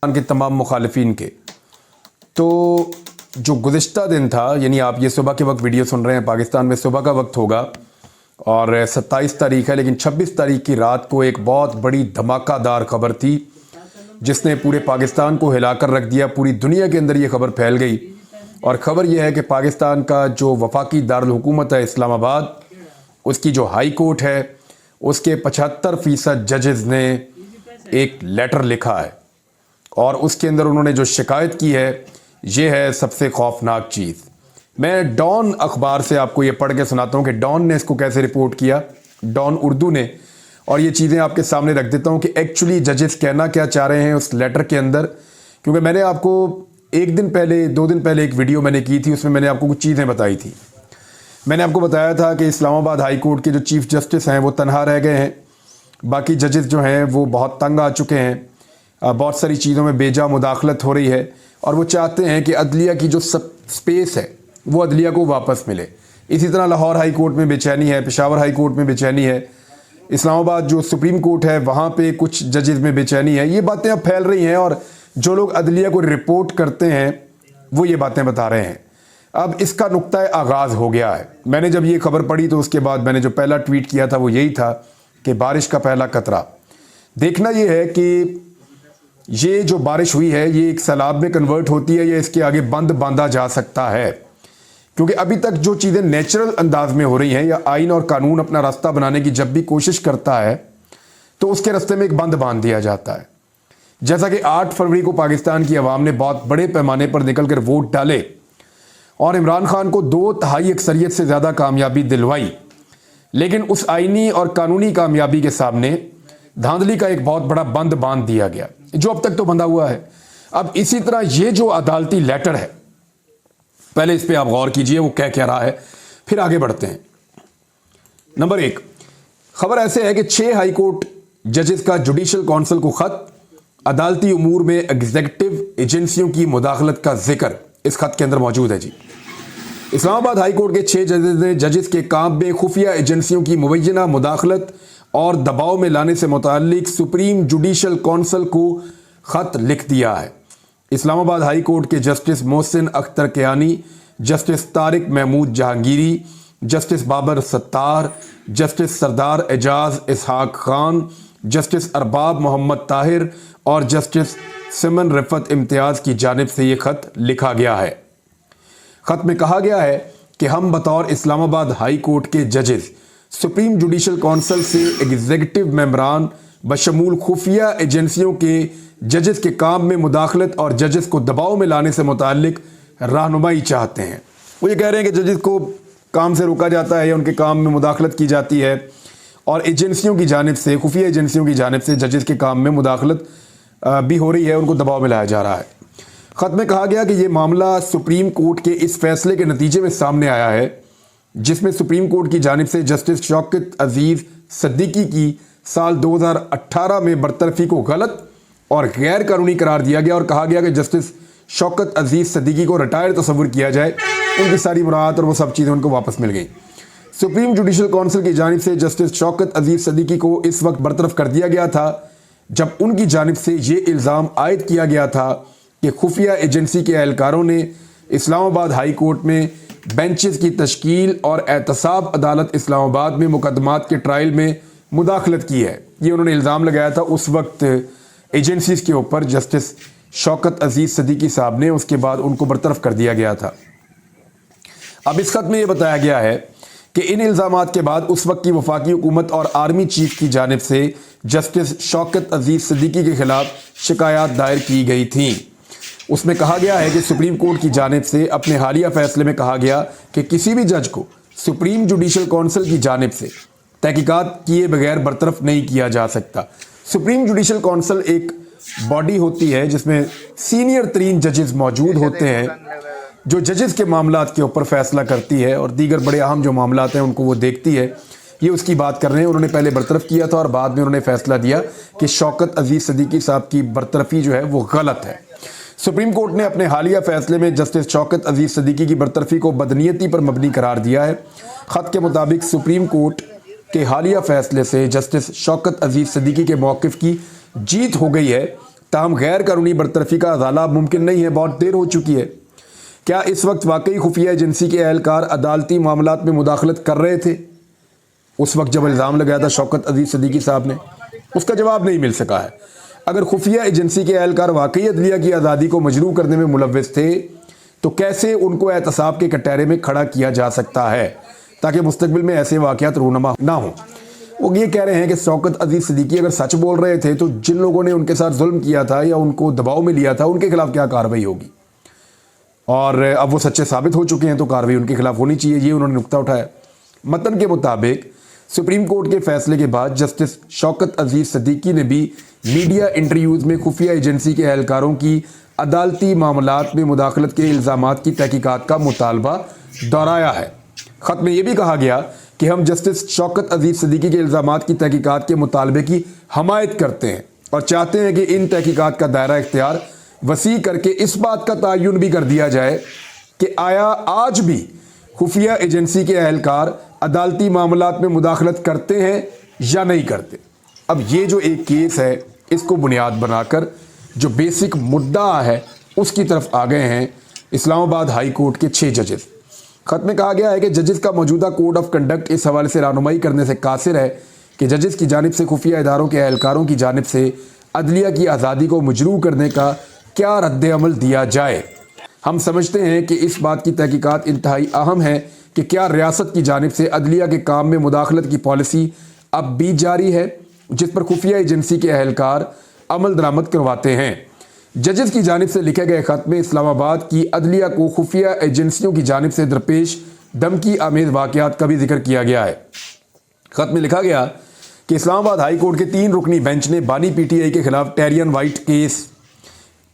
के तमाम मुखालिफिन के। तो जो गुज़िश्ता दिन था, यानी आप ये सुबह के वक्त वीडियो सुन रहे हैं, पाकिस्तान में सुबह का वक्त होगा और 27 तारीख है, लेकिन 26 तारीख की रात को एक बहुत बड़ी धमाकादार खबर थी जिसने पूरे पाकिस्तान को हिलाकर रख दिया। पूरी दुनिया के अंदर ये खबर फैल गई और ख़बर यह है कि पाकिस्तान का जो वफाकी दारुल हुकूमत है इस्लामाबाद, उसकी जो हाई कोर्ट है, उसके 75% जजेज़ ने एक लेटर लिखा है और उसके अंदर उन्होंने जो शिकायत की है ये है सबसे खौफनाक चीज़। मैं डॉन अखबार से आपको ये पढ़ के सुनाता हूँ कि डॉन ने इसको कैसे रिपोर्ट किया, डॉन उर्दू ने, और ये चीज़ें आपके सामने रख देता हूँ कि एक्चुअली जजेस कहना क्या चाह रहे हैं उस लेटर के अंदर। क्योंकि मैंने आपको एक दिन पहले, 2 दिन पहले एक वीडियो मैंने की थी, उसमें मैंने आपको कुछ चीज़ें बताई थी। मैंने आपको बताया था कि इस्लामाबाद हाई कोर्ट के जो चीफ़ जस्टिस हैं वो तनहा रह गए हैं, बाकी जजेस जो हैं वो बहुत तंग आ चुके हैं, बहुत सारी चीज़ों में बेजा मुदाखलत हो रही है और वो चाहते हैं कि अदलिया की जो सब स्पेस है वो अदलिया को वापस मिले। इसी तरह लाहौर हाई कोर्ट में बेचैनी है, पेशावर हाई कोर्ट में बेचैनी है, इस्लामाबाद जो सुप्रीम कोर्ट है वहाँ पे कुछ जजेस में बेचैनी है। ये बातें अब फैल रही हैं और जो लोग अदलिया को रिपोर्ट करते हैं वो ये बातें बता रहे हैं। अब इसका नुक्ता आगाज़ हो गया है। मैंने जब ये खबर पढ़ी तो उसके बाद मैंने जो पहला ट्वीट किया था वो यही था कि बारिश का पहला कतरा। देखना ये है कि ये जो बारिश हुई है ये एक सैलाब में कन्वर्ट होती है या इसके आगे बंद बांधा जा सकता है। क्योंकि अभी तक जो चीज़ें नेचुरल अंदाज में हो रही हैं या आइन और कानून अपना रास्ता बनाने की जब भी कोशिश करता है तो उसके रास्ते में एक बंद बांध दिया जाता है। जैसा कि 8 फरवरी को पाकिस्तान की आवाम ने बहुत बड़े पैमाने पर निकल कर वोट डाले और इमरान खान को 2/3 अक्सरियत से ज़्यादा कामयाबी दिलवाई, लेकिन उस आइनी और कानूनी कामयाबी के सामने धांधली का एक बहुत बड़ा बंद बांध दिया गया जो अब तक तो बंधा हुआ है। अब इसी तरह ये जो अदालती लेटर है, पहले इस पे आप गौर कीजिए वो क्या रहा है, फिर आगे बढ़ते हैं। नंबर 1 खबर ऐसे है कि 6 हाई कोर्ट जजेस का जुडिशल काउंसिल को खत, अदालती उमूर में एग्जीक्यूटिव एजेंसियों की मुदाखलत का जिक्र इस खत के अंदर मौजूद है। जी, इस्लामाबाद हाई कोर्ट के 6 जजेस ने जजेस के काम में खुफिया एजेंसियों की मुबैना मुदाखलत और दबाव में लाने से मुताल्लिक सुप्रीम जुडिशल काउंसिल को खत लिख दिया है। इस्लामाबाद हाई कोर्ट के justice Mohsin Akhtar Kayani, justice Tariq Mahmood Jahangiri, justice Babar Sattar, justice Sardar Ejaz Ishaq Khan, justice Arbab Mohammad Tahir और जस्टिस सिमन रिफत इम्तियाज़ की जानिब से ये खत लिखा गया है। खत में कहा गया है कि हम बतौर इस्लामाबाद हाई कोर्ट के जजेस सुप्रीम जुडिशल काउंसिल से एग्जीक्यूटिव मेंबरान बशमूल खुफिया एजेंसियों के जजेस के काम में मुदाखलत और जजेस को दबाव में लाने से मुताल्लिक रहनुमाई चाहते हैं। वो ये कह रहे हैं कि जजेस को काम से रोका जाता है या उनके काम में मुदाखलत की जाती है और एजेंसियों की जानिब से, खुफिया एजेंसियों की जानिब से जजेस के काम में मुदाखलत भी हो रही है, उनको दबाव में लाया जा रहा है। ख़त में कहा गया कि ये मामला सुप्रीम कोर्ट के इस फैसले के नतीजे में सामने आया है जिसमें सुप्रीम कोर्ट की जानिब से जस्टिस शौकत अजीज़ सिद्दीकी की साल 2018 में बरतरफी को गलत और गैर कानूनी करार दिया गया और कहा गया कि जस्टिस शौकत अजीज़ सिद्दीकी को रिटायर तस्वुर किया जाए। उनकी सारी मुराद और वो सब चीज़ें उनको वापस मिल गई। सुप्रीम जुडिशल काउंसिल की जानिब से जस्टिस शौकत अजीज़ सिद्दीकी को इस वक्त बरतरफ कर दिया गया था जब उनकी जानिब से ये इल्ज़ाम आयद किया गया था कि खुफिया एजेंसी के एहलकारों ने इस्लामाबाद हाई कोर्ट में बेंचेस की तश्कील और एहतसाब अदालत इस्लामाबाद में मुकदमात के ट्रायल में मुदाखलत की है। ये उन्होंने इल्ज़ाम लगाया था उस वक्त एजेंसीज़ के ऊपर जस्टिस शौकत अजीज़ सिद्दीकी साहब ने, उसके बाद उनको बरतरफ कर दिया गया था। अब इस खत में ये बताया गया है कि इन इल्ज़ामात के बाद उस वक्त की वफाकी हुकूमत और आर्मी चीफ की जानिब से जस्टिस शौकत अजीज़ सिद्दीकी के खिलाफ शिकायत दायर की गई थी। उसमें कहा गया है कि सुप्रीम कोर्ट की जानिब से अपने हालिया फैसले में कहा गया कि किसी भी जज को सुप्रीम जुडिशल काउंसिल की जानिब से तहकीकात किए बगैर बरतरफ नहीं किया जा सकता। सुप्रीम जुडिशल काउंसिल एक बॉडी होती है जिसमें सीनियर तरीन जजेस मौजूद होते हैं जो जजेस के मामलात के ऊपर फैसला करती है और दीगर बड़े अहम जो मामलात हैं उनको वो देखती है। ये उसकी बात कर रहे हैं। उन्होंने पहले बरतरफ किया था और बाद में उन्होंने फैसला दिया कि शौकत अजीज़ सिद्दीकी साहब की बरतरफी जो है वो गलत है। सुप्रीम कोर्ट ने अपने हालिया फैसले में जस्टिस शौकत अजीज़ सिद्दीकी की बरतरफी को बदनीयती पर मबनी करार दिया है। ख़त के मुताबिक सुप्रीम कोर्ट के हालिया फैसले से जस्टिस शौकत अजीज़ सिद्दीकी के मौक़िफ़ की जीत हो गई है ताहम गैर कानूनी बरतरफी का अजाला अब मुमकिन नहीं है, बहुत देर हो चुकी है। क्या इस वक्त वाकई खुफिया एजेंसी के एहलकार अदालती मामलात में मुदाखलत कर रहे थे उस वक्त जब इल्ज़ाम लगाया था शौकत अजीज़ सिद्दीकी साहब ने? उसका जवाब नहीं मिल सका है। अगर खुफिया एजेंसी के एहलकार वाकई अदलिया की आज़ादी को मजरू करने में मुलव्वस थे तो कैसे उनको एहतसाब के कटहरे में खड़ा किया जा सकता है ताकि मुस्तकबिल में ऐसे वाक़यात रूनमा ना हो? वो ये कह रहे हैं कि शौकत अजीज़ सिद्दीकी अगर सच बोल रहे थे तो जिन लोगों ने उनके साथ जुल्म किया था या उनको दबाव में लिया था उनके खिलाफ क्या कार्रवाई होगी, और अब वो सच्चे साबित हो चुके हैं तो कार्रवाई उनके खिलाफ होनी चाहिए, ये उन्होंने नुक्ता उठाया। मतन के मुताबिक सुप्रीम कोर्ट के फैसले के बाद जस्टिस शौकत अजीज़ सिद्दीकी ने भी मीडिया इंटरव्यूज़ में खुफिया एजेंसी के एहलकारों की अदालती मामलात में मुदाखलत के इल्ज़ामात की तहकीकात का मुतालबा दोहराया है। ख़त में यह भी कहा गया कि हम जस्टिस शौकत अजीज़ सिद्दीकी के इल्ज़ामात की तहकीकात के मुतालबे की हमायत करते हैं और चाहते हैं कि इन तहकीकात का दायरा इख्तियार वसी करके इस बात का तयन भी कर दिया जाए कि आया आज भी खुफिया एजेंसी के एहलकार अदालती मामलात में मुदाखलत करते हैं या नहीं करते। अब ये जो एक केस है इसको बुनियाद बनाकर जो बेसिक मुद्दा है उसकी तरफ आ गए हैं इस्लामाबाद हाई कोर्ट के 6 जजेस। खत में कहा गया है कि जजेस का मौजूदा कोड ऑफ कंडक्ट इस हवाले से रहनुमाई करने से कासिर है कि जजेस की जानिब से खुफिया इदारों के एहलकारों की जानिब से अदलिया की आज़ादी को मजरू करने का क्या रद्द अमल दिया जाए। हम समझते हैं कि इस बात की तहकीकात इंतहाई अहम है कि क्या रियासत की जानिब से अदलिया के काम में मुदाखलत की पॉलिसी अब भी जारी है जिस पर खुफिया एजेंसी के एहलकार अमल दरामद करवाते हैं। जजेस की जानिब से लिखे गए खत में इस्लामाबाद की अदलिया को खुफिया एजेंसियों की जानिब से दरपेश धमकी आमेज वाक़यात का भी जिक्र किया गया है। खत में लिखा गया कि इस्लामाबाद हाई कोर्ट के 3 रुकनी बेंच ने बानी पीटीआई के खिलाफ टेरियन वाइट केस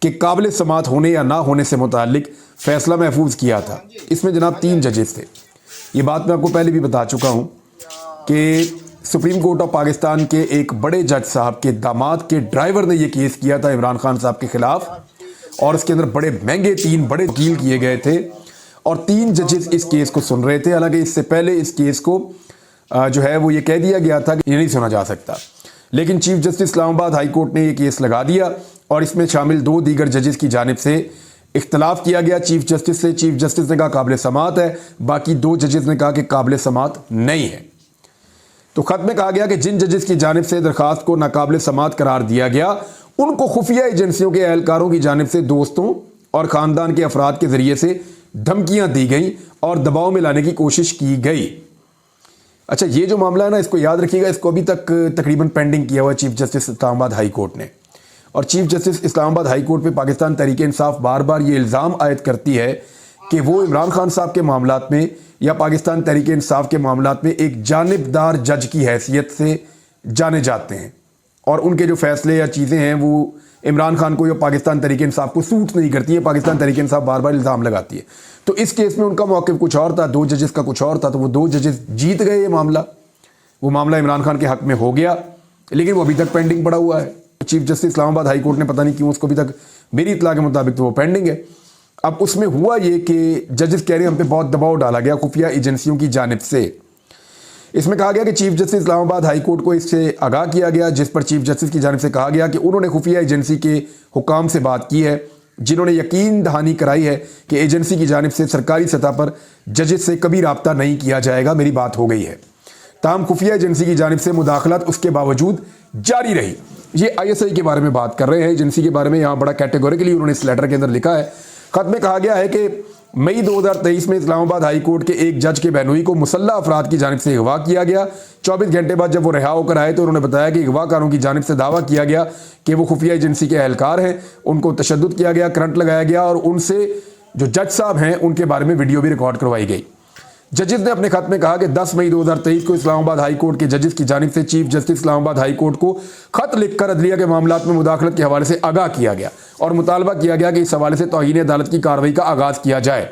के काबिल समात होने या ना होने से मुतालिक फैसला महफूज किया था। इसमें जनाब 3 जजेस थे। ये बात मैं आपको पहले भी बता चुका हूँ कि सुप्रीम कोर्ट ऑफ पाकिस्तान के एक बड़े जज साहब के दामाद के ड्राइवर ने यह केस किया था इमरान खान साहब के खिलाफ और इसके अंदर बड़े महंगे 3 बड़े वकील किए गए थे और 3 जजेस इस केस को सुन रहे थे। हालांकि इससे पहले इस केस को जो है वो ये कह दिया गया था कि ये नहीं सुना जा सकता, लेकिन chief justice Islamabad high court ने ये केस लगा दिया और इसमें शामिल 2 दीगर जजेस की जानिब से इख्तलाफ किया गया चीफ जस्टिस से। चीफ जस्टिस ने कहा काबिल समात है, बाकी 2 जजेस ने कहा कि काबिल समात नहीं है। तो खत में कहा गया कि जिन जजेस की जानिब से दरखास्त को नाकाबिल समात करार दिया गया उनको खुफिया एजेंसियों के एहलकारों की जानिब से दोस्तों और ख़ानदान के अफराद के ज़रिए से धमकियां दी गई और दबाव में लाने की कोशिश की गई। अच्छा, ये जो मामला है ना, इसको याद रखिएगा, इसको अभी तक तकरीबन पेंडिंग किया हुआ chief justice Islamabad high court ने। और chief justice Islamabad high court पे पाकिस्तान तहरीक इंसाफ बार बार ये इल्ज़ाम आयद करती है कि वो इमरान खान साहब के मामलात में या पाकिस्तान तहरीक इंसाफ के मामलात में एक जानिबदार जज की हैसियत से जाने जाते हैं और उनके जो फैसले या चीज़ें हैं वो इमरान खान को या पाकिस्तान तहरीक इंसाफ को सूट नहीं करती है। पाकिस्तान तहरीक इंसाफ बार बार इल्ज़ाम लगाती है। तो इस केस में उनका मौक़िफ़ कुछ और था, 2 जजेस का कुछ और था, तो वो 2 जजेस जीत गए ये मामला। वो मामला इमरान खान के हक़ में हो गया, लेकिन वो अभी तक पेंडिंग पड़ा हुआ है। Chief justice Islamabad high court ने पता नहीं क्यों उसको अभी तक, मेरी इत्तला के मुताबिक तो वो पेंडिंग है। अब उसमें हुआ ये कि जजेस कह रहे हैं हम पे बहुत दबाव डाला गया खुफिया एजेंसियों की जानिब से। इसमें कहा गया कि chief justice Islamabad high court को इससे आगाह किया गया, जिस पर चीफ जस्टिस की जानिब से कहा गया कि उन्होंने खुफिया एजेंसी के हुकाम से बात की है जिन्होंने यकीन दहानी कराई है कि एजेंसी की जानिब से सरकारी सतह पर जजेस से कभी रब्ता नहीं किया जाएगा, मेरी बात हो गई है। ताहम खुफिया एजेंसी की जानिब से मुदाखलत उसके बावजूद जारी रही। ये ISI के बारे में बात कर रहे हैं, एजेंसी के बारे में यहाँ बड़ा कैटेगोरिकली उन्होंने इस लेटर के अंदर लिखा है। खत में कहा गया है कि मई 2023 में इस्लामाबाद हाई कोर्ट के एक जज के बहनोई को मुसल्लह अफराद की जानिब से अगवा किया गया। 24 घंटे बाद जब वो रिहा होकर आए तो उन्होंने बताया कि अगवाकारों की जानिब से दावा किया गया कि वो खुफिया एजेंसी के एहलकार हैं, उनको तशद्दुद किया गया, करंट लगाया गया और उनसे जो जज साहब हैं उनके बारे में वीडियो भी रिकॉर्ड करवाई गई। जजेस ने अपने खत में कहा कि 10 मई 2023 को इस्लामाबाद हाई कोर्ट के जजेस की जानिब से chief justice Islamabad high court को खत लिखकर अदलिया के मामलात में मुदाखलत के हवाले से आगाह किया गया और मुतालबा किया गया कि इस हवाले से तौहीन अदालत की कार्रवाई का आगाज़ किया जाए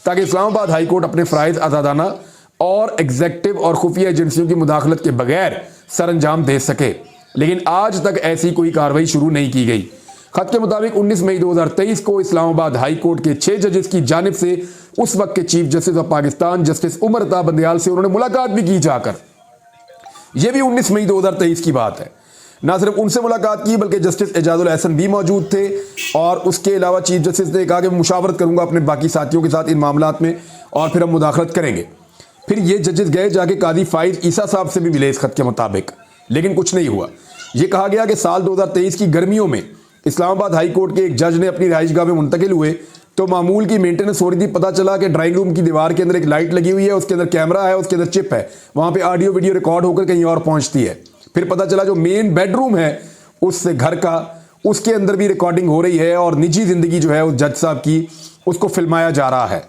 ताकि इस्लामाबाद हाई कोर्ट अपने फ़राइज़ आज़ादाना और एग्जेक्टिव और खुफिया एजेंसियों की मुदाखलत के बगैर सर अंजाम दे सके, लेकिन आज तक ऐसी कोई कार्रवाई शुरू नहीं की गई। खत के मुताबिक 19 मई 2023 को इस्लामाबाद हाई कोर्ट के 6 जजेस की जानिब से उस वक्त के chief justice of Pakistan justice Umar Ata Bandial से उन्होंने मुलाकात भी की जाकर। यह भी 19 मई 2023 की बात है। نہ صرف ان سے ملاقات کی بلکہ جسٹس اعجاز الحسن بھی موجود تھے، اور اس کے علاوہ چیف جسٹس نے کہا کہ میں مشاورت کروں گا اپنے باقی ساتھیوں کے ساتھ ان معاملات میں اور پھر ہم مداخلت کریں گے۔ پھر یہ ججز گئے جا کے قاضی فائز عیسیٰ صاحب سے بھی ملے اس خط کے مطابق، لیکن کچھ نہیں ہوا۔ یہ کہا گیا کہ سال 2023 کی گرمیوں میں اسلام آباد ہائی کورٹ کے ایک جج نے اپنی رہائش گاہ میں منتقل ہوئے تو معمول کی مینٹیننس ہو رہی تھی، پتہ چلا کہ ڈرائنگ روم کی دیوار کے اندر ایک لائٹ لگی ہوئی ہے، اس کے اندر کیمرہ ہے، اس کے اندر چپ ہے، وہاں پہ آڈیو ویڈیو ریکارڈ ہو کر کہیں اور پہنچتی ہے۔ پھر پتہ چلا جو مین بیڈ روم ہے اس گھر کا، اس کے اندر بھی ریکارڈنگ ہو رہی ہے اور نجی زندگی جو ہے اس جج صاحب کی اس کو فلمایا جا رہا ہے۔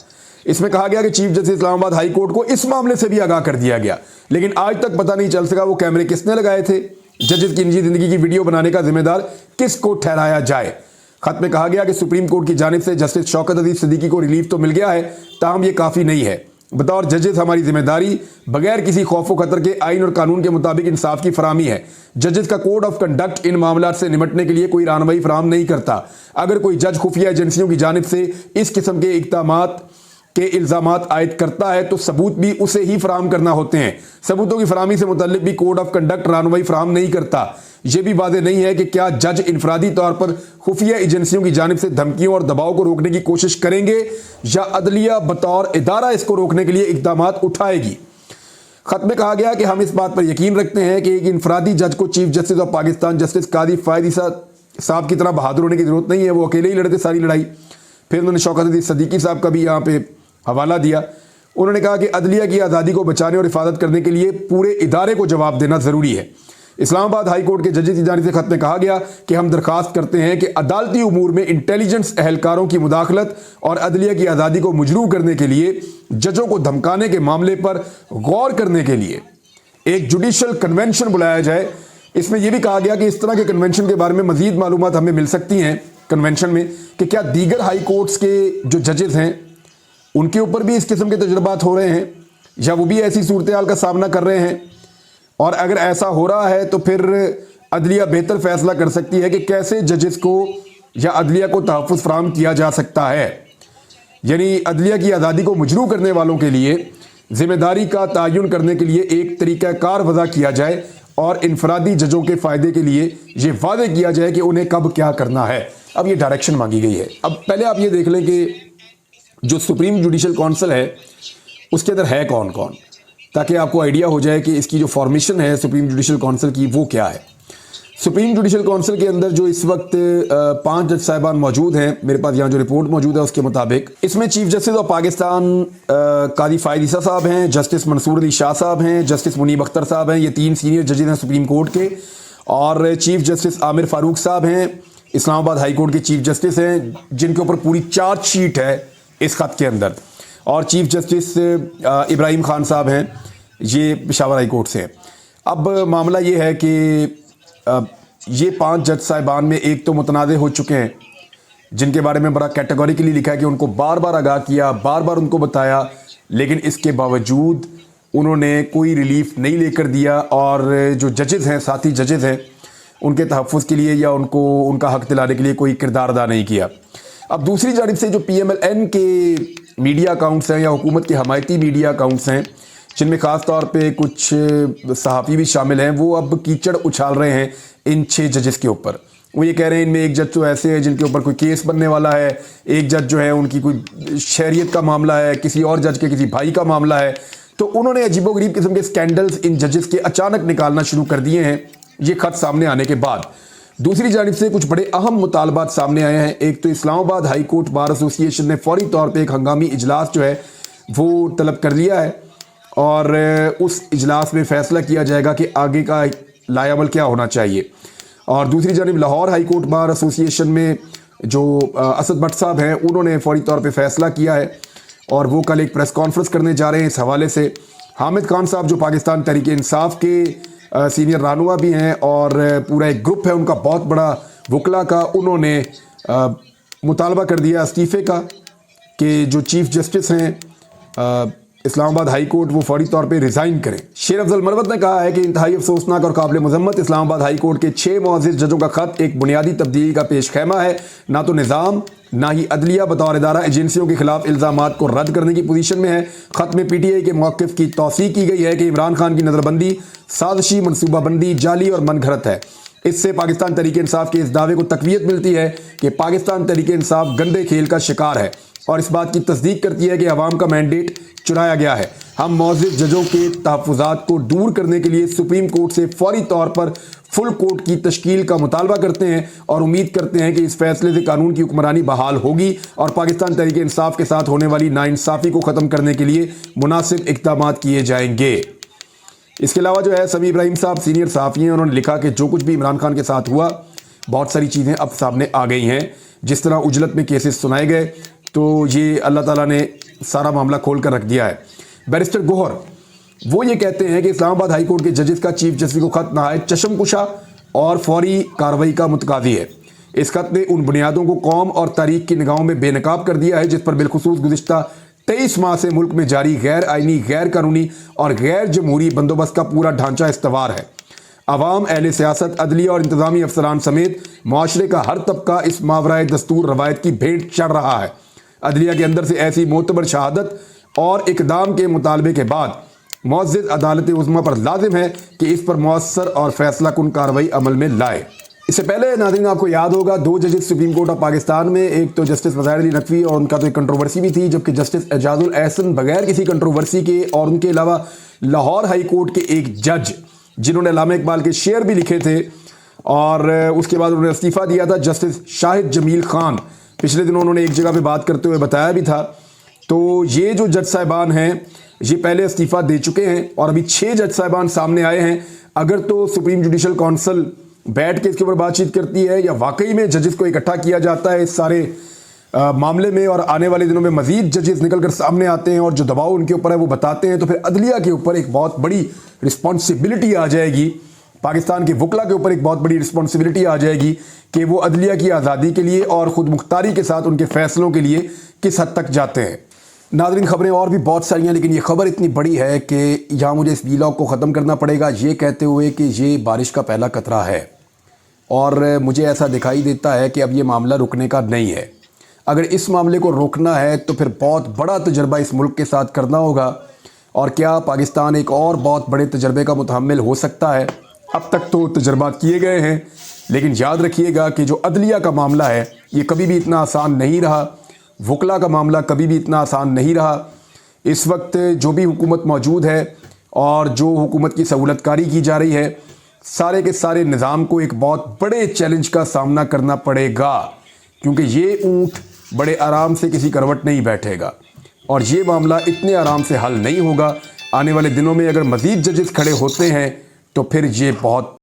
اس میں کہا گیا کہ چیف جسٹس اسلام آباد ہائی کورٹ کو اس معاملے سے بھی آگاہ کر دیا گیا، لیکن آج تک پتہ نہیں چل سکا وہ کیمرے کس نے لگائے تھے، ججز کی نجی زندگی کی ویڈیو بنانے کا ذمہ دار کس کو ٹھہرایا جائے۔ خط میں کہا گیا کہ سپریم کورٹ کی جانب سے جسٹس شوکت عزیز صدیقی کو ریلیف تو مل گیا ہے، تاہم یہ کافی نہیں ہے۔ بطور ججز ہماری ذمہ داری بغیر کسی خوف و خطر کے آئین اور قانون کے مطابق انصاف کی فراہمی ہے۔ ججز کا کوڈ آف کنڈکٹ ان معاملات سے نمٹنے کے لیے کوئی رہنمائی فراہم نہیں کرتا۔ اگر کوئی جج خفیہ ایجنسیوں کی جانب سے اس قسم کے اقدامات کے الزامات عائد کرتا ہے تو ثبوت بھی اسے ہی فراہم کرنا ہوتے ہیں۔ ثبوتوں کی فراہمی سے متعلق بھی کوڈ آف کنڈکٹ رہنمائی فراہم نہیں کرتا۔ یہ بھی واضح نہیں ہے کہ کیا جج انفرادی طور پر خفیہ ایجنسیوں کی جانب سے دھمکیوں اور دباؤ کو روکنے کی کوشش کریں گے یا عدلیہ بطور ادارہ اس کو روکنے کے لیے اقدامات اٹھائے گی۔ خط میں کہا گیا کہ ہم اس بات پر یقین رکھتے ہیں کہ ایک انفرادی جج کو chief justice of Pakistan justice قاضی فائز عیسیٰ صاحب کی طرح بہادر ہونے کی ضرورت نہیں ہے، وہ اکیلے ہی لڑتے ساری لڑائی۔ پھر انہوں نے شوکت عزیز صدیقی صاحب کا بھی یہاں پہ حوالہ دیا۔ انہوں نے کہا کہ عدلیہ کی آزادی کو بچانے اور حفاظت کرنے کے لیے پورے ادارے کو جواب دینا ضروری ہے۔ اسلام آباد ہائی کورٹ کے ججز کی جانب سے خط میں کہا گیا کہ ہم درخواست کرتے ہیں کہ عدالتی امور میں انٹیلیجنس اہلکاروں کی مداخلت اور عدلیہ کی آزادی کو مجروح کرنے کے لیے ججوں کو دھمکانے کے معاملے پر غور کرنے کے لیے ایک جوڈیشل کنونشن بلایا جائے۔ اس میں یہ بھی کہا گیا کہ اس طرح کے کنونشن کے بارے میں مزید معلومات ہمیں مل سکتی ہیں کنونشن میں کہ کیا دیگر ہائی کورٹس کے جو ججز ہیں ان کے اوپر بھی اس قسم کے تجربات ہو رہے ہیں یا وہ بھی ایسی صورتحال کا سامنا کر رہے ہیں، اور اگر ایسا ہو رہا ہے تو پھر عدلیہ بہتر فیصلہ کر سکتی ہے کہ کیسے ججز کو یا عدلیہ کو تحفظ فراہم کیا جا سکتا ہے۔ یعنی عدلیہ کی آزادی کو مجروح کرنے والوں کے لیے ذمہ داری کا تعین کرنے کے لیے ایک طریقہ کار وضع کیا جائے اور انفرادی ججوں کے فائدے کے لیے یہ واضح کیا جائے کہ انہیں کب کیا کرنا ہے۔ اب یہ ڈائریکشن مانگی گئی ہے۔ اب پہلے آپ یہ دیکھ لیں کہ جو سپریم جوڈیشل کونسل ہے اس کے اندر ہے کون کون، تاکہ آپ کو آئیڈیا ہو جائے کہ اس کی جو فارمیشن ہے سپریم جوڈیشل کونسل کی وہ کیا ہے۔ سپریم جوڈیشل کونسل کے اندر جو اس وقت 5 جج صاحبان موجود ہیں، میرے پاس یہاں جو رپورٹ موجود ہے اس کے مطابق اس میں چیف جسٹس آف پاکستان قاضی فائز عیسیٰ صاحب ہیں، جسٹس منصور علی شاہ صاحب ہیں، جسٹس منیب اختر صاحب ہیں، یہ 3 سینئر ججز ہیں سپریم کورٹ کے، اور چیف جسٹس عامر فاروق صاحب ہیں، اسلام آباد ہائی کورٹ کے چیف جسٹس ہیں، جن کے اوپر پوری چارج شیٹ ہے اس خط کے اندر، اور چیف جسٹس ابراہیم خان صاحب ہیں، یہ پشاور ہائی کورٹ سے ہیں۔ اب معاملہ یہ ہے کہ یہ 5 جج صاحبان میں ایک تو متنازع ہو چکے ہیں، جن کے بارے میں بڑا کیٹیگوریکلی لکھا ہے کہ ان کو بار بار آگاہ کیا، بار بار ان کو بتایا، لیکن اس کے باوجود انہوں نے کوئی ریلیف نہیں لے کر دیا، اور جو ججز ہیں ساتھی ججز ہیں ان کے تحفظ کے لیے یا ان کو ان کا حق دلانے کے لیے کوئی کردار ادا نہیں کیا۔ اب دوسری جانب سے جو پی ایم ایل این کے میڈیا اکاؤنٹس ہیں یا حکومت کے حمایتی میڈیا اکاؤنٹس ہیں، جن میں خاص طور پہ کچھ صحافی بھی شامل ہیں، وہ اب کیچڑ اچھال رہے ہیں ان 6 ججز کے اوپر۔ وہ یہ کہہ رہے ہیں ان میں ایک جج تو ایسے ہیں جن کے اوپر کوئی کیس بننے والا ہے، ایک جج جو ہے ان کی کوئی شہریت کا معاملہ ہے، کسی اور جج کے کسی بھائی کا معاملہ ہے۔ تو انہوں نے عجیب و غریب قسم کے سکینڈلز ان ججز کے اچانک نکالنا شروع کر دیے ہیں یہ خط سامنے آنے کے بعد۔ دوسری جانب سے کچھ بڑے اہم مطالبات سامنے آئے ہیں۔ ایک تو اسلام آباد ہائی کورٹ بار ایسوسی ایشن نے فوری طور پہ ایک ہنگامی اجلاس جو ہے وہ طلب کر لیا ہے، اور اس اجلاس میں فیصلہ کیا جائے گا کہ آگے کا لائے عمل کیا ہونا چاہیے۔ اور دوسری جانب لاہور ہائی کورٹ بار ایسوسی ایشن میں جو اسد بٹ صاحب ہیں انہوں نے فوری طور پہ فیصلہ کیا ہے، اور وہ کل ایک پریس کانفرنس کرنے جا رہے ہیں اس حوالے سے۔ حامد خان صاحب جو پاکستان تحریک انصاف کے سینئر رہنما بھی ہیں اور پورا ایک گروپ ہے ان کا بہت بڑا وکلا کا، انہوں نے مطالبہ کر دیا استعفے کا کہ جو چیف جسٹس ہیں اسلام آباد ہائی کورٹ وہ فوری طور پہ ریزائن کریں۔ شیر افضل مروت نے کہا ہے کہ انتہائی افسوسناک اور قابل مذمت اسلام آباد ہائی کورٹ کے 6 معزز ججوں کا خط ایک بنیادی تبدیلی کا پیش خیمہ ہے۔ نہ تو نظام نہ ہی عدلیہ بطور ادارہ ایجنسیوں کے خلاف الزامات کو رد کرنے کی پوزیشن میں ہے۔ خط میں پی ٹی آئی کے موقف کی توثیق کی گئی ہے کہ عمران خان کی نظر بندی سازشی، منصوبہ بندی، جعلی اور من گھڑت ہے۔ اس سے پاکستان تحریک انصاف کے اس دعوے کو تقویت ملتی ہے کہ پاکستان تحریک انصاف گندے کھیل کا شکار ہے اور اس بات کی تصدیق کرتی ہے کہ عوام کا مینڈیٹ چرایا گیا ہے۔ ہم معزز ججوں کے تحفظات کو دور کرنے کے لیے سپریم کورٹ سے فوری طور پر فل کورٹ کی تشکیل کا مطالبہ کرتے ہیں اور امید کرتے ہیں کہ اس فیصلے سے قانون کی حکمرانی بحال ہوگی اور پاکستان تحریک انصاف کے ساتھ ہونے والی ناانصافی کو ختم کرنے کے لیے مناسب اقدامات کیے جائیں گے۔ اس کے علاوہ جو ہے سمیع ابراہیم صاحب سینئر صحافی ہیں، انہوں نے لکھا کہ جو کچھ بھی عمران خان کے ساتھ ہوا بہت ساری چیزیں اب سامنے آ گئی ہیں، جس طرح اجلت میں کیسز سنائے گئے تو یہ اللہ تعالیٰ نے سارا معاملہ کھول کر رکھ دیا ہے۔ بیرسٹر گوہر وہ یہ کہتے ہیں کہ اسلام آباد ہائی کورٹ کے ججز کا چیف جسٹس کو خط نہایت چشم کشا اور فوری کارروائی کا متقاضی ہے۔ اس خط نے ان بنیادوں کو قوم اور تاریخ کی نگاہوں میں بے نقاب کر دیا ہے جس پر بالخصوص گزشتہ 23 ماہ سے ملک میں جاری غیر آئینی، غیر قانونی اور غیر جمہوری بندوبست کا پورا ڈھانچہ استوار ہے۔ عوام، اہل سیاست، عدلیہ اور انتظامی افسران سمیت معاشرے کا ہر طبقہ اس ماورائے دستور روایت کی بھیٹ چڑھ رہا ہے۔ عدلیہ کے اندر سے ایسی معتبر شہادت اور اقدام کے مطالبے کے بعد معزز عدالت عظمیٰ پر لازم ہے کہ اس پر مؤثر اور فیصلہ کن کارروائی عمل میں لائے۔ اس سے پہلے ناظرین آپ کو یاد ہوگا 2 ججز سپریم کورٹ آف پاکستان میں، ایک تو جسٹس وزیر علی نقوی اور ان کا تو ایک کنٹروورسی بھی تھی، جبکہ جسٹس اعجاز الاحسن بغیر کسی کنٹروورسی کے، اور ان کے علاوہ لاہور ہائی کورٹ کے ایک جج جنہوں نے علامہ اقبال کے شعر بھی لکھے تھے اور اس کے بعد انہوں نے استعفیٰ دیا تھا، جسٹس شاہد جمیل خان، پچھلے دنوں انہوں نے ایک جگہ پہ بات کرتے ہوئے بتایا بھی تھا۔ تو یہ جو جج صاحبان ہیں یہ پہلے استعفیٰ دے چکے ہیں اور ابھی 6 جج صاحبان سامنے آئے ہیں۔ اگر تو سپریم جوڈیشل کونسل بیٹھ کے اس کے اوپر بات چیت کرتی ہے یا واقعی میں ججز کو اکٹھا کیا جاتا ہے اس سارے معاملے میں اور آنے والے دنوں میں مزید ججز نکل کر سامنے آتے ہیں اور جو دباؤ ان کے اوپر ہے وہ بتاتے ہیں، تو پھر عدلیہ کے اوپر ایک بہت بڑی رسپانسبلٹی آ جائے گی، پاکستان کے وکلا کے اوپر ایک بہت بڑی رسپانسبلٹی آ جائے گی کہ وہ عدلیہ کی آزادی کے لیے اور خود مختاری کے ساتھ ان کے فیصلوں کے لیے کس حد تک جاتے ہیں۔ ناظرین خبریں اور بھی بہت ساری ہیں، لیکن یہ خبر اتنی بڑی ہے کہ یہاں مجھے اس ویلاگ کو ختم کرنا پڑے گا یہ کہتے ہوئے کہ یہ بارش کا پہلا قطرہ ہے اور مجھے ایسا دکھائی دیتا ہے کہ اب یہ معاملہ رکنے کا نہیں ہے۔ اگر اس معاملے کو روکنا ہے تو پھر بہت بڑا تجربہ اس ملک کے ساتھ کرنا ہوگا، اور کیا پاکستان ایک اور بہت بڑے تجربے کا متحمل ہو سکتا ہے؟ اب تک تو تجربات کیے گئے ہیں، لیکن یاد رکھیے گا کہ جو عدلیہ کا معاملہ ہے یہ کبھی بھی اتنا آسان نہیں رہا، وکلا کا معاملہ کبھی بھی اتنا آسان نہیں رہا۔ اس وقت جو بھی حکومت موجود ہے اور جو حکومت کی سہولت کاری کی جا رہی ہے، سارے کے سارے نظام کو ایک بہت بڑے چیلنج کا سامنا کرنا پڑے گا، کیونکہ یہ اونٹ بڑے آرام سے کسی کروٹ نہیں بیٹھے گا اور یہ معاملہ اتنے آرام سے حل نہیں ہوگا۔ آنے والے دنوں میں اگر مزید ججز کھڑے ہوتے ہیں تو پھر یہ بہت